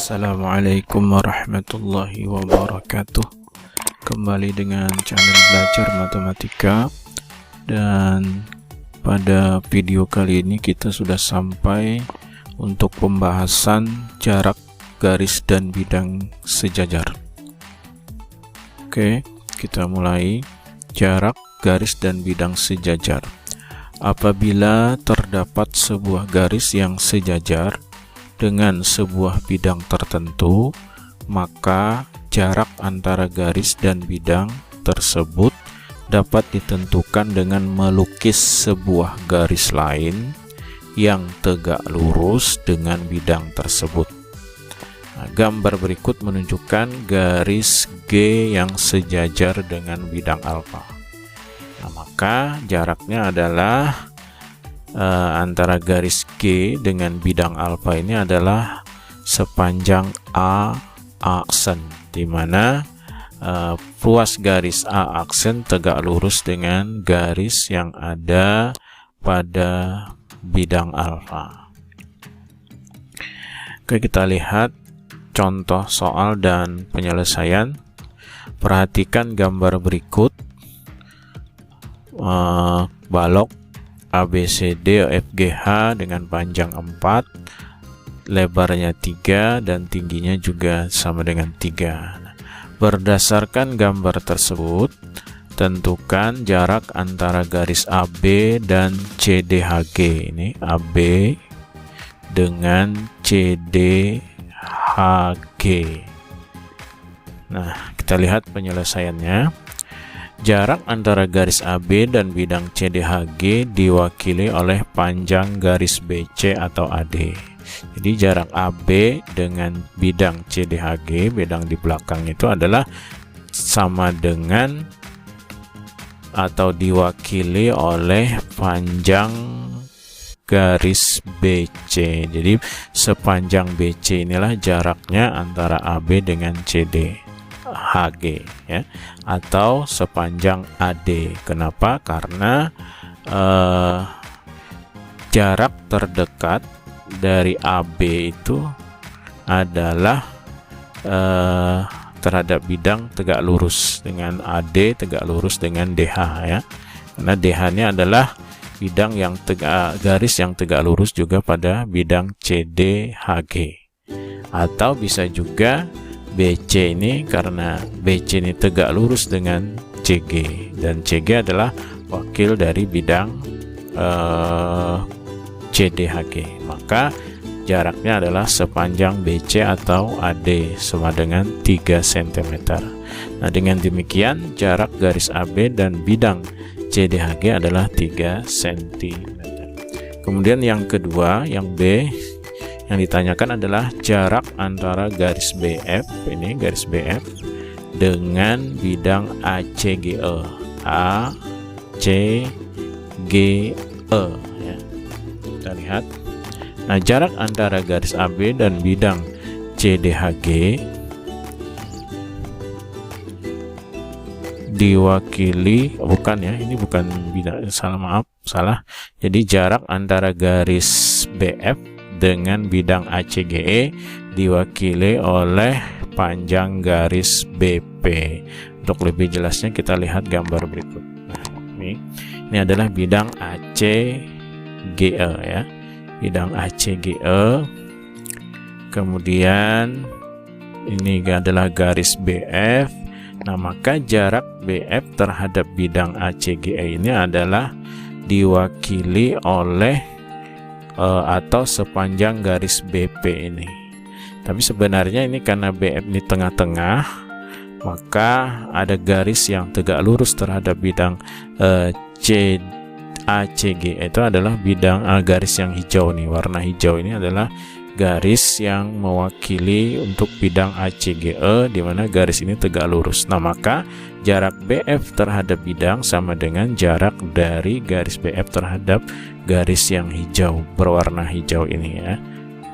Assalamualaikum warahmatullahi wabarakatuh. Kembali dengan channel belajar matematika, dan pada video kali ini kita sudah sampai untuk pembahasan jarak garis dan bidang sejajar. Oke, kita mulai. Jarak garis dan bidang sejajar. Apabila terdapat sebuah garis yang sejajar dengan sebuah bidang tertentu, maka jarak antara garis dan bidang tersebut dapat ditentukan dengan melukis sebuah garis lain yang tegak lurus dengan bidang tersebut. Nah, gambar berikut menunjukkan garis G yang sejajar dengan bidang alfa. Nah, maka jaraknya adalah antara garis G dengan bidang alfa ini adalah sepanjang A aksen, di mana ruas garis A aksen tegak lurus dengan garis yang ada pada bidang alfa. Oke, kita lihat contoh soal dan penyelesaian. Perhatikan gambar berikut. Balok ABCD FGH dengan panjang 4, lebarnya 3, dan tingginya juga sama dengan 3. Berdasarkan gambar tersebut, tentukan jarak antara garis AB dan CDHG. Ini AB dengan CDHG. Nah, kita lihat penyelesaiannya. Jarak antara garis AB dan bidang CDHG diwakili oleh panjang garis BC atau AD. Jadi jarak AB dengan bidang CDHG, bidang di belakang itu adalah sama dengan atau diwakili oleh panjang garis BC. Jadi sepanjang BC inilah jaraknya antara AB dengan CDHG, ya, atau sepanjang AD. Kenapa? Karena jarak terdekat dari AB itu adalah terhadap bidang tegak lurus dengan AD, tegak lurus dengan DH, ya. Karena DH-nya adalah bidang yang garis yang tegak lurus juga pada bidang CDHG. Atau bisa juga BC ini, karena BC ini tegak lurus dengan CG, dan CG adalah wakil dari bidang CDHG. Maka jaraknya adalah sepanjang BC atau AD sama dengan 3 cm. Nah, dengan demikian jarak garis AB dan bidang CDHG adalah 3 cm. Kemudian yang kedua, yang B, yang ditanyakan adalah jarak antara garis BF, ini garis BF, dengan bidang ACGE. ACGE, ya. Kita lihat. Nah, jarak antara garis AB dan bidang CDHG diwakili, bukan ya, ini bukan bidang, salah. Jadi jarak antara garis BF dengan bidang ACGE diwakili oleh panjang garis BP. Untuk lebih jelasnya kita lihat gambar berikut. Nah, ini adalah bidang ACGE, ya. Bidang ACGE. Kemudian ini adalah garis BF. Nah, maka jarak BF terhadap bidang ACGE ini adalah diwakili oleh atau sepanjang garis BP ini. Tapi sebenarnya ini karena BF ini tengah-tengah, maka ada garis yang tegak lurus terhadap bidang ACG, itu adalah bidang garis yang hijau nih, warna hijau ini adalah garis yang mewakili untuk bidang ACGE, di mana garis ini tegak lurus. Nah, maka jarak BF terhadap bidang sama dengan jarak dari garis BF terhadap garis yang hijau, berwarna hijau ini, ya.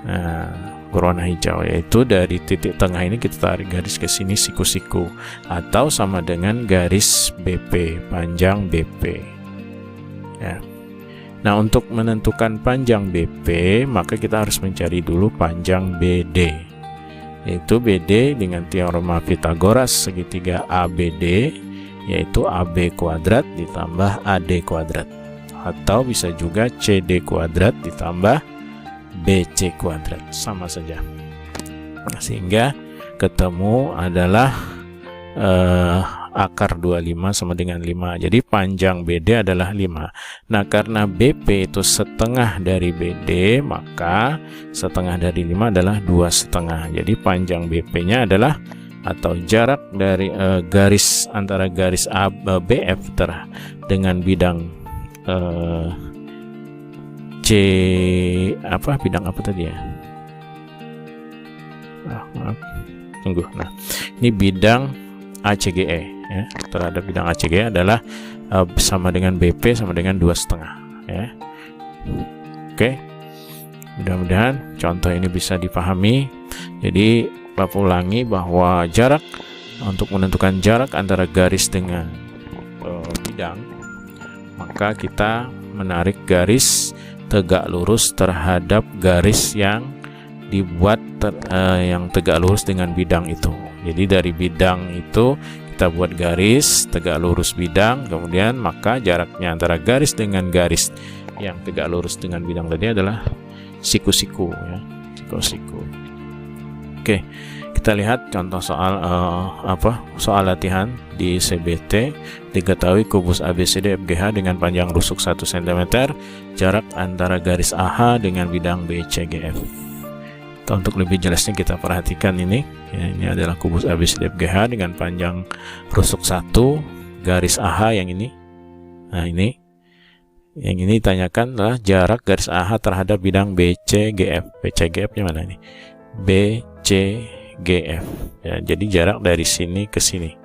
Nah, berwarna hijau, yaitu dari titik tengah ini kita tarik garis ke sini, siku-siku, atau sama dengan garis BP, panjang BP, ya. Nah, untuk menentukan panjang BP, maka kita harus mencari dulu panjang BD. yaitu BD dengan teorema Pythagoras segitiga ABD, yaitu AB kuadrat ditambah AD kuadrat, atau bisa juga CD kuadrat ditambah BC kuadrat, sama saja. Sehingga ketemu adalah akar 25 sama dengan 5. Jadi panjang BD adalah 5. Nah, karena BP itu setengah dari BD, maka setengah dari 5 adalah 2,5. Jadi panjang BP-nya adalah, atau jarak dari garis antara garis BF dengan bidang bidang apa tadi ya? Tunggu. Nah, ini bidang ACGE ya, terhadap bidang ACGE adalah sama dengan BP sama dengan 2,5 ya. Oke. Mudah-mudahan contoh ini bisa dipahami. Jadi Bapak ulangi bahwa jarak, untuk menentukan jarak antara garis dengan bidang, maka kita menarik garis tegak lurus terhadap garis yang dibuat yang tegak lurus dengan bidang itu. Jadi dari bidang itu kita buat garis tegak lurus bidang, kemudian maka jaraknya antara garis dengan garis yang tegak lurus dengan bidang tadi adalah siku-siku ya, siku-siku. Oke, kita lihat contoh soal soal latihan di CBT. Diketahui kubus ABCD FGH dengan panjang rusuk 1 cm, jarak antara garis AH dengan bidang BCGF. Untuk lebih jelasnya kita perhatikan ini ya, ini adalah kubus ABCD FGH dengan panjang rusuk 1, garis AH yang ini. Nah, ini yang ini ditanyakan adalah jarak garis AH terhadap bidang BCGF. BCGF-nya mana ini? BCGF ya, jadi jarak dari sini ke sini.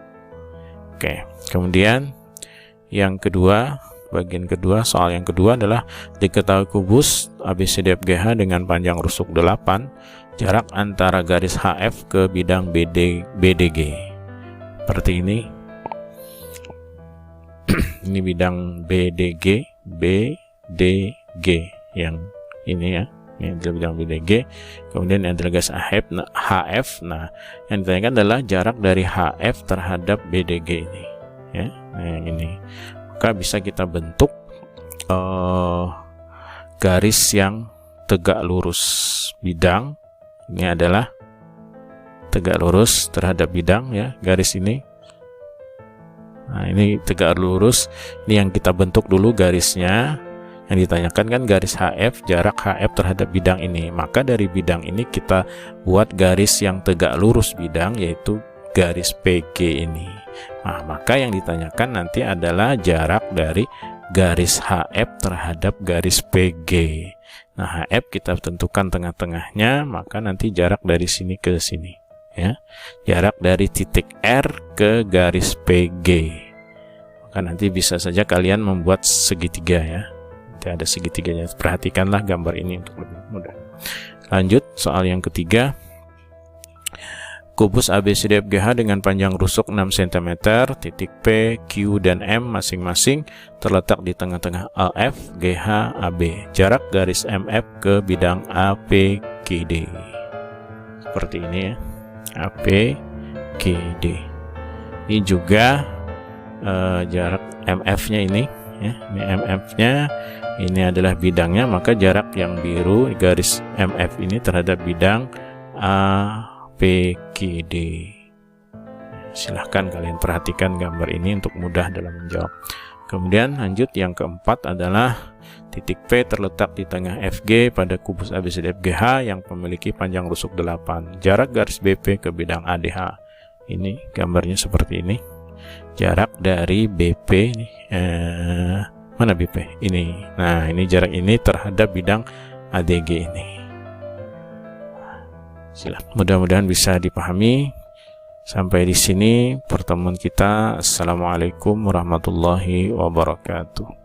Oke, kemudian yang kedua, bagian kedua, soal yang kedua adalah diketahui kubus ABCD FGH dengan panjang rusuk 8, jarak antara garis HF ke bidang BDG. Seperti ini. Ini bidang BDG yang ini ya. Ini adalah bidang BDG. Kemudian adalah garis HF. Nah, yang ditanyakan adalah jarak dari HF terhadap BDG ini ya. Nah, yang ini. Maka bisa kita bentuk garis yang tegak lurus bidang. Ini adalah tegak lurus terhadap bidang ya, garis ini. Nah, ini tegak lurus. Ini yang kita bentuk dulu garisnya. Yang ditanyakan kan garis HF, jarak HF terhadap bidang ini. Maka dari bidang ini kita buat garis yang tegak lurus bidang, yaitu garis PG ini. Nah, maka yang ditanyakan nanti adalah jarak dari garis HF terhadap garis PG. Nah, HF kita tentukan tengah-tengahnya, maka nanti jarak dari sini ke sini ya. Jarak dari titik R ke garis PG. Maka nanti bisa saja kalian membuat segitiga ya. Nanti ada segitiganya. Perhatikanlah gambar ini untuk lebih mudah. Lanjut soal yang ketiga. Kubus ABCD FGH dengan panjang rusuk 6 cm, titik P, Q, dan M masing-masing terletak di tengah-tengah AF, GH, AB. Jarak garis MF ke bidang APGD. Seperti ini ya, APGD. Ini juga jarak MF-nya ini ya, ini MF-nya, ini adalah bidangnya, maka jarak yang biru garis MF ini terhadap bidang APGD. Silahkan kalian perhatikan gambar ini untuk mudah dalam menjawab. Kemudian lanjut yang keempat adalah titik P terletak di tengah FG pada kubus ABCD FGH yang memiliki panjang rusuk 8. Jarak garis BP ke bidang ADH. Ini gambarnya seperti ini. Jarak dari BP ini, mana BP? Ini. Nah, ini jarak ini terhadap bidang ADG ini. Silakan. Mudah-mudahan bisa dipahami. Sampai di sini pertemuan kita. Assalamualaikum warahmatullahi wabarakatuh.